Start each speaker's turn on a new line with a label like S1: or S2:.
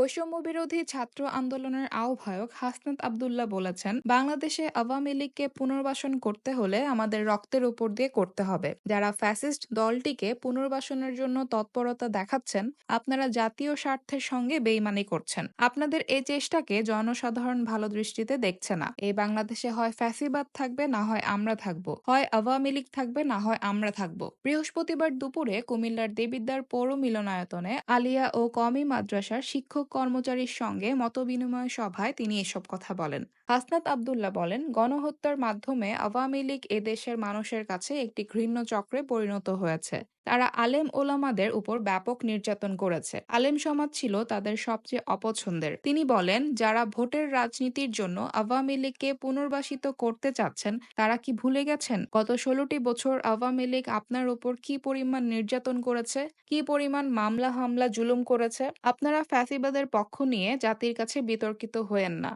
S1: বৈষম্য বিরোধী ছাত্র আন্দোলনের আহ্বায়ক হাসনাত আব্দুল্লাহ বলেছেন, বাংলাদেশে আওয়ামী লীগকে পুনর্বাসন করতে হলে আমাদের রক্তের উপর দিয়ে করতে হবে। যারা ফ্যাসিস্ট দলটিকে পুনর্বাসনের জন্য তৎপরতা দেখাচ্ছেন, আপনারা জাতীয় স্বার্থের সঙ্গে বেইমানি করছেন। আপনাদের এই চেষ্টাকে জনসাধারণ ভালো দৃষ্টিতে দেখছে না। এই বাংলাদেশে হয় ফ্যাসিবাদ থাকবে, না হয় আমরা থাকবো, হয় আওয়ামী লীগ থাকবে, না হয় আমরা থাকবো। বৃহস্পতিবার দুপুরে কুমিল্লার দেবিদ্বার পৌর মিলনায়তনে আলিয়া ও কওমি মাদ্রাসার শিক্ষক কর্মচারীর সঙ্গে মতবিনিময় সভায় তিনি এসব কথা বলেন। হাসনাত আব্দুল্লাহ বলেন, গণহত্যার মাধ্যমে আওয়ামী লীগ এদেশের মানুষের কাছে একটি ঘৃণ্য চক্রে পরিণত হয়েছে। তারা আলেম ওলামাদের উপর ব্যাপক নির্যাতন করেছে। আলেম সমাজ ছিল তাদের সবচেয়ে অপছন্দের। তিনি বলেন, যারা ভোটের রাজনীতির জন্য আওয়ামী লীগকে পুনর্বাসিত করতে চাচ্ছেন, তারা কি ভুলে গেছেন গত ১৬টি বছর আওয়ামী লীগ আপনার উপর কি পরিমাণ নির্যাতন করেছে, কি পরিমাণ মামলা হামলা জুলুম করেছে? আপনারা ফ্যাসিবাদের পক্ষ নিয়ে জাতির কাছে বিতর্কিত হয়েন না।